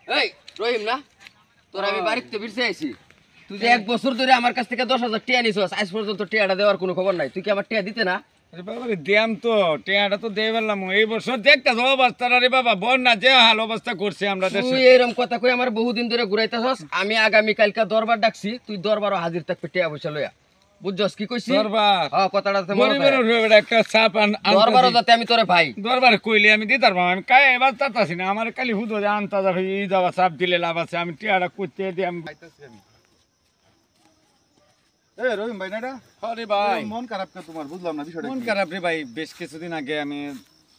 এই রহিম না তোর আমি বাড়িতে ফিরতে আইছি তুই যে 1 বছর ধরে আমার কাছ থেকে 10,000 টাকা নিছস আজ পর্যন্ত টাকাটা দেওয়ার কোনো খবর নাই তুই কি আমার টাকা দিতে না আরে বাবা রে দিয়াম তো টেয়াটা তো দিয়ে ফেললাম এই বছর দেখতে অবস্থা রে বাবা বন্যা যে হাল অবস্থা করছে আমরা দেশে তুই এরকম কথা কই আমার বহুদিন ধরে ঘুরাইতাছস আমি আগামী কালকে দরবার ডাকছি তুই দরবারও হাজির থাকবি টাকা পয়সা লইয়া বুঝছস কি কইছি দরবার হ্যাঁ কথাটা তো মনে গরিবের উপরে একটা চাপ দরবারও যাতে আমি তোরে ভাই দরবার কইলে আমি দিতার পারবো আমি কাই এবার চাতাছি না আমার খালি হুদো যে আনতা যাবে এই যাওয়া চাপ দিলে লাভ আছে আমি টেয়াটা করতে দিয়ে আমি পাইতাছি আমি এ রহিম ভাই না এটা আরে ভাই মন খারাপ কেন তোমার বুঝলাম না বিষয়টা মন কি? খারাপ রে ভাই বেশ কিছুদিন আগে আমি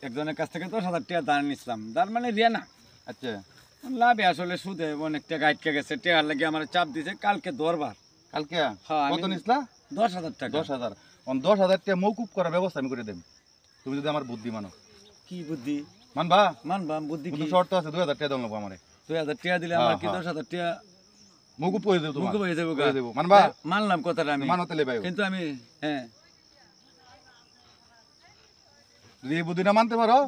একজনের কাছ থেকে 10,000 টাকা ধার নিছিলাম ধার মানে রিয়া না আচ্ছা লাভে আসলে সুদে অনেক টাকা আটকে গেছে টেয়ার লাগে আমার চাপ দিছে কালকে দরবার কালকে হ্যাঁ, কত আমি- নিছলা 10,000 টাকা 10,000 10,000 টাকা মৌকুব করার ব্যবস্থা আমি করে দেব তুমি যদি আমার বুদ্ধি মানো কি বুদ্ধি মানবা মানবা বুদ্ধি কি কিন্তু শর্ত আছে 2,000 টাকা দাও লাগবে আমারে 2,000 টাকা দিলে আমার কি হ্যাঁ, 10,000 টাকা মৌকুব করে দেব তোমার মুখ হয়ে যাবো করে দেব মানবা মানলাম কথাটা আমি মানো তাহলে ভাই কিন্তু আমি হ্যাঁ যদি এই বুদ্ধিটা মানতে পারো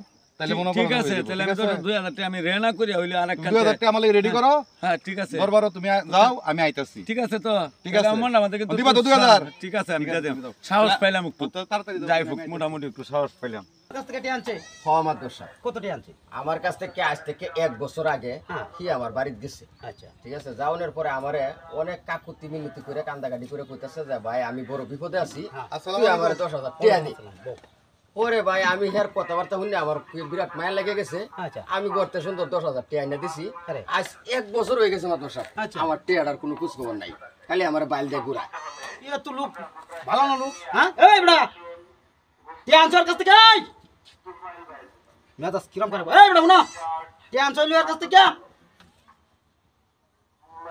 তাহলে মনে ঠিক আছে তাহলে আমি 2,000 টাকা আমি রেনা করি হইলে আরেকটা 2,000 টাকা আমার রেডি করো হ্যাঁ ঠিক আছে দরবারও তুমি যাও আমি আইতাছি ঠিক আছে তো ঠিক তাহলে আছে। আমার আমাদের কিন্তু দিবা তো 2,000? ঠিক আছে আমি ঠিক আছে, দিয়ে তুমি দাও। দেব সাহস পাইলাম একটু তো তাড়াতাড়ি দাও, যাই আমি হোক আইতাছি। মোটামুটি একটু সাহস পাইলাম কাছ থেকে টিয়া আনছে হ্যাঁ মাদ্রাসা কত টিয়া আনছে আমার কাছ থেকে আজ থেকে 1 বছর আগে হ্যাঁ। কি আমার বাড়িতে গেছে আচ্ছা ঠিক আছে যাওয়ানোর পরে আমারে অনেক কাকুতি মিনতি করে কান্দাকাটি করে কইতাছে যে ভাই আমি বড় বিপদে আছি হ্যাঁ। তুই আমারে 10,000 টাকা দে ওরে ভাই আমি হের কথাবার্তা শুনে আমার বিরাট মায়া লেগে গেছে আচ্ছা। আমি গড়তে সুন্দর 10,000 টাকা এনে দিছি আরে। আজ 1 বছর হয়ে গেছে মাত্র সাহেব আচ্ছা। আমার টেয়ার কোনো খোঁজ খবর নাই খালি আমার বাইল দিয়ে ঘুরা ইয়া তো লোক ভালো না লোক হ্যাঁ এই বড়া টিয়া আনছে ওর কাছ থেকে এই মেজাজ কিরম করে এই বড়া না টিয়া আনছে ওর কাছ থেকে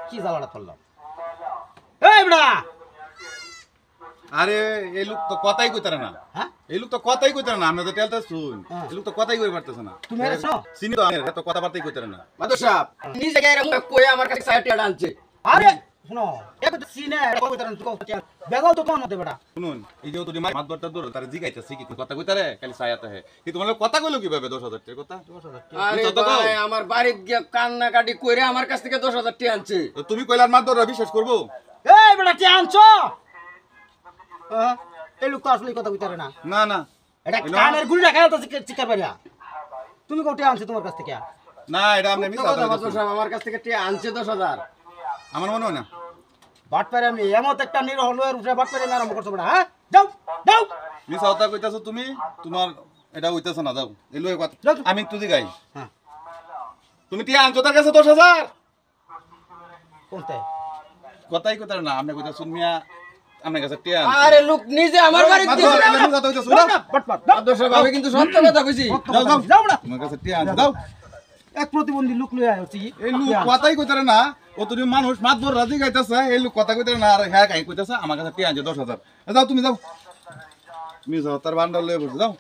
কি জ্বালাটা করলাম এই বড়া আরে এই লোক তো কথাই কইতারে না হ্যাঁ এই লোক তো কথাই কইতারে না আমরা তো টেলতে শুন হ্যাঁ। এই লোক তো কথাই কই পারতেছ না তুমি এসো চিনি তো আমি তো কথাবার্তাই কইতারে না মাত্র সাহেব নিজে গায়ে এরকম কই আমার কাছে 60 টাকা আনছে আরে শোনো এক তো সিনে কই তার টিয়া বেগাও তো কোন দে বড়া শুনুন এই যে তুমি মাতবরটা দূর তার জিগাইতেছি কি কথা কইতারে খালি ছায়াতে হে কি তোমার কথা কইলো কিভাবে 10,000 টাকা কথা 10,000 টাকা আরে ভাই আমার বাড়িতে গিয়ে কান্নাকাটি করে আমার কাছ থেকে 10,000 টাকা আনছে তো তুমি কইলার মাতবররা বিশ্বাস করবো এই বড়া টিয়া আনছো হ্যাঁ এই লোক তো আসলে কথা কইতারে না না না এটা কানের গুলি রাখা তো চিকার পারিয়া তুমি কোটে আনছো তোমার কাছ থেকে না এটা আপনি মিছা কথা মাত্র কইতাছেন। সাহেব আমার কাছ থেকে টাকা আনছে 10,000 আমার মনে হয় না বাট পারে আমি এমত একটা নিরহ লয়ের উপরে বাট পারে আরম্ভ করছো বড়া হ্যাঁ যাও যাও মিছা কথা কইতাছো তুমি তোমার এটা হইতাছে না যাও এই লয়ে কথা যাও। আমি একটু জিগাই হ্যাঁ তুমি টিয়া আনছো তার কাছে 10,000 কোনতে কথাই কইতারে না আপনি কইতা শুনমিয়া আপনার কাছে টিয়া আনছো আরে লোক নিজে আমার বাড়িতে মাতবর, দিছে এটা মিছা কথা কইতাছো না বাট পার মাত্র সাহেব আমি কিন্তু সত্য কথা কইছি যাও যাও যাও না তোমার কাছে টিয়া আনছো দাও এক প্রতিবন্ধী লোক লয়ে আইছি এই লোক কথাই কইতারে না ও তুমি মানুষ মাতবর রাজি গাইতাছে এই লোক কথা কইতারে না আর হ্যাঁ কাই কইতাছে আমার কাছে টিয়া আনছে 10,000 যাও তুমি যাও মিছা তার বান্ডাল লয়ে বসে যাও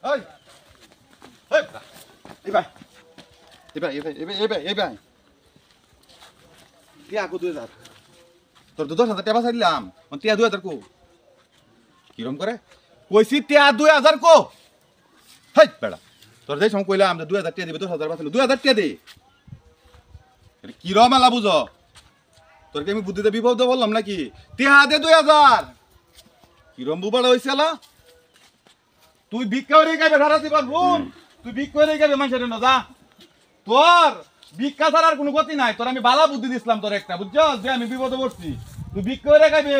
ওই ওই এই ভাই এই ভাই টিয়া কো 2,000 তোর তো 10,000 টাকা বাঁচাই দিলাম টিয়া 2,000 কো কিরম করে কইছি টিয়া 2,000 কো হেই বেড়া তোর যেই সময় কইলাম যে 2,000 টাকা দিবে 10,000 বাঁচাইলো 2,000 টাকা দে এটা কিরম মেলা বুঝো তোর কি আমি বুদ্ধিতে বিপদ বললাম নাকি টিয়া দে 2,000 কিরম বুবাড়া হইছালা তুই ভিক্ষা করে গাইবে সারা জীবন বোন তুই ভিক্ষা করে গাইবে মানুষের না যা তোর ভিক্ষা ছাড়ার কোনো গতি নাই তোর আমি বালা বুদ্ধি দিছিলাম তোর একটা বুঝছস যে আমি বিপদে পড়ছি তুই ভিক্ষা করে গাইবে